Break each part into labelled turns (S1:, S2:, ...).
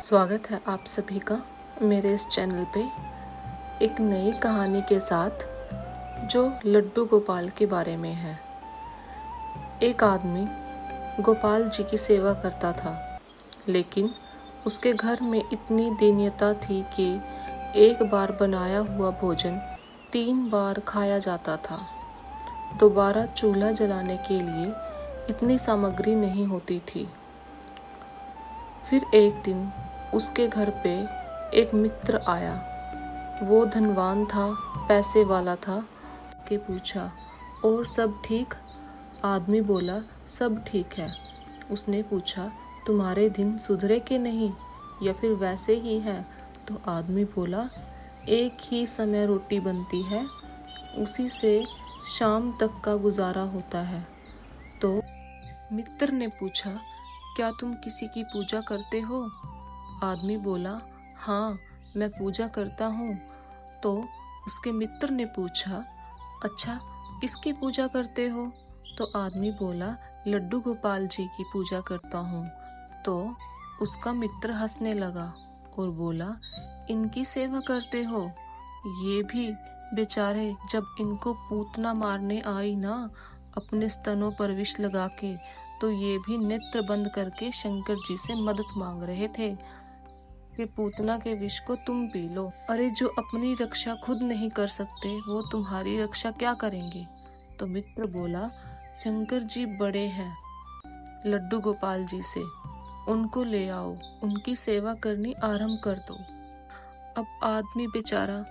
S1: स्वागत है आप सभी का मेरे इस चैनल पे एक नई कहानी के साथ जो लड्डू गोपाल के बारे में है। एक आदमी गोपाल जी की सेवा करता था, लेकिन उसके घर में इतनी दीनता थी कि एक बार बनाया हुआ भोजन 3 बार खाया जाता था। दोबारा चूल्हा जलाने के लिए इतनी सामग्री नहीं होती थी। फिर एक दिन उसके घर पे एक मित्र आया। वो धनवान था, पैसे वाला था। के पूछा, और सब ठीक? आदमी बोला, सब ठीक है। उसने पूछा, तुम्हारे दिन सुधरे के नहीं या फिर वैसे ही है? तो आदमी बोला, एक ही समय रोटी बनती है, उसी से शाम तक का गुजारा होता है। तो मित्र ने पूछा, क्या तुम किसी की पूजा करते हो? आदमी बोला, हाँ, मैं पूजा करता हूँ। तो उसके मित्र ने पूछा, अच्छा, किसकी पूजा करते हो? तो आदमी बोला, लड्डू गोपाल जी की पूजा करता हूँ। तो उसका मित्र हंसने लगा और बोला, इनकी सेवा करते हो? ये भी बेचारे जब इनको पूतना मारने आई ना अपने स्तनों पर विष लगा के, तो ये भी नेत्र बंद करके शंकर जी से मदद मांग रहे थे कि पूतना के विष को तुम पी लो। अरे जो अपनी रक्षा खुद नहीं कर सकते वो तुम्हारी रक्षा क्या करेंगे? तो मित्र बोला, शंकर जी बड़े हैं लड्डू गोपाल जी से, उनको ले आओ, उनकी सेवा करनी आरंभ कर दो। अब आदमी बेचारा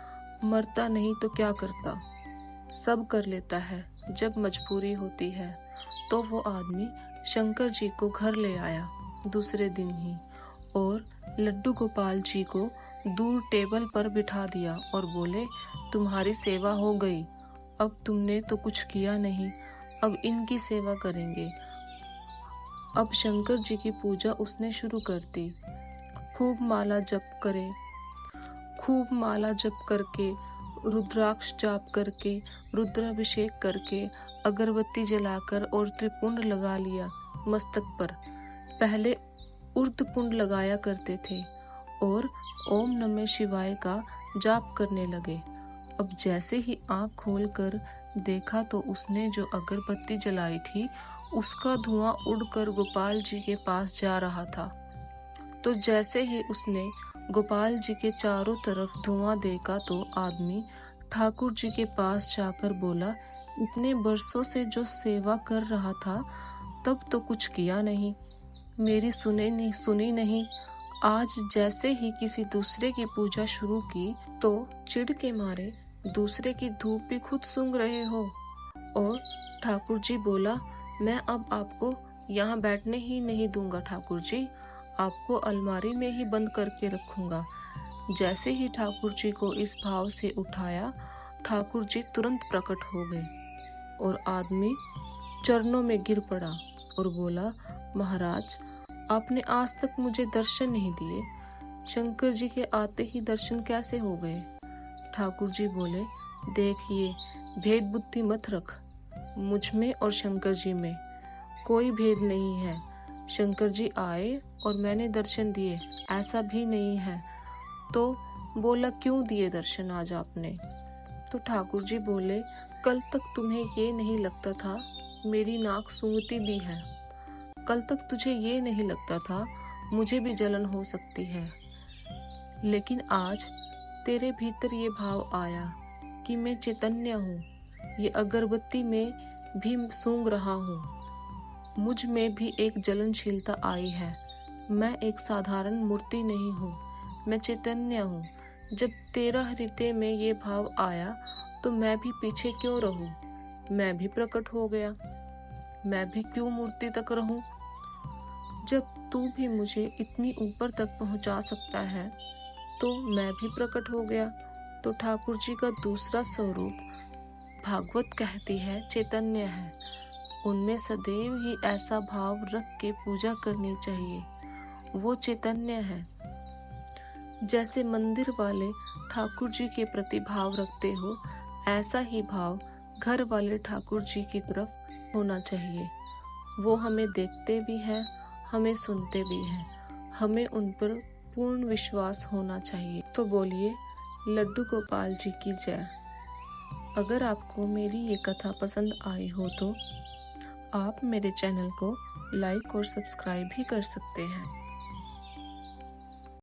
S1: मरता नहीं तो क्या करता, सब कर लेता है जब मजबूरी होती है। तो वो आदमी शंकर जी को घर ले आया दूसरे दिन ही, और लड्डू गोपाल जी को दूर टेबल पर बिठा दिया और बोले, तुम्हारी सेवा हो गई, अब तुमने तो कुछ किया नहीं, अब इनकी सेवा करेंगे। अब शंकर जी की पूजा उसने शुरू कर दी। खूब माला जप करके, रुद्राक्ष जाप करके, रुद्राभिषेक करके, अगरबत्ती जलाकर और त्रिपुंड लगा लिया मस्तक पर। पहले उर्धपुंड लगाया करते थे और ओम नमः शिवाय का जाप करने लगे। अब जैसे ही आंख खोलकर देखा तो उसने जो अगरबत्ती जलाई थी उसका धुआं उड़कर गोपाल जी के पास जा रहा था। तो जैसे ही उसने गोपाल जी के चारों तरफ धुआं देखा तो आदमी ठाकुर जी के पास जाकर बोला, इतने बरसों से जो सेवा कर रहा था तब तो कुछ किया नहीं, मेरी सुनी नहीं। आज जैसे ही किसी दूसरे की पूजा शुरू की तो चिढ़ के मारे दूसरे की धूप भी खुद सूंघ रहे हो। और ठाकुर जी बोला, मैं अब आपको यहाँ बैठने ही नहीं दूंगा ठाकुर जी, आपको अलमारी में ही बंद करके रखूंगा। जैसे ही ठाकुर जी को इस भाव से उठाया, ठाकुर जी तुरंत प्रकट हो गए और आदमी चरणों में गिर पड़ा और बोला, महाराज, आपने आज तक मुझे दर्शन नहीं दिए, शंकर जी के आते ही दर्शन कैसे हो गए? ठाकुर जी बोले, देखिए, भेद बुद्धि मत रख, मुझ में और शंकर जी में कोई भेद नहीं है। शंकर जी आए और मैंने दर्शन दिए, ऐसा भी नहीं है। तो बोला, क्यों दिए दर्शन आज आपने? तो ठाकुर जी बोले, कल तक तुम्हें ये नहीं लगता था मेरी नाक सूंघती भी है, कल तक तुझे ये नहीं लगता था मुझे भी जलन हो सकती है, लेकिन आज तेरे भीतर ये भाव आया कि मैं चैतन्य हूँ, ये अगरबत्ती में भी सूंघ रहा हूँ, मुझ में भी एक जलनशीलता आई है, मैं एक साधारण मूर्ति नहीं हूँ, मैं चैतन्य हूँ। जब तेरा हृदय में ये भाव आया तो मैं भी पीछे क्यों रहूं, मैं भी प्रकट हो गया, मैं भी क्यों मूर्ति तक रहूं? जब तू भी मुझे इतनी ऊपर तक पहुंचा सकता है तो मैं भी प्रकट हो गया। तो ठाकुर जी का दूसरा स्वरूप भागवत कहती है चैतन्य है, उनमें सदैव ही ऐसा भाव रख के पूजा करनी चाहिए, वो चैतन्य है। जैसे मंदिर वाले ठाकुर जी के प्रति भाव रखते हो, ऐसा ही भाव घर वाले ठाकुर जी की तरफ होना चाहिए। वो हमें देखते भी हैं, हमें सुनते भी हैं, हमें उन पर पूर्ण विश्वास होना चाहिए। तो बोलिए लड्डू गोपाल जी की जय। अगर आपको मेरी ये कथा पसंद आई हो तो आप मेरे चैनल को लाइक और सब्सक्राइब भी कर सकते हैं।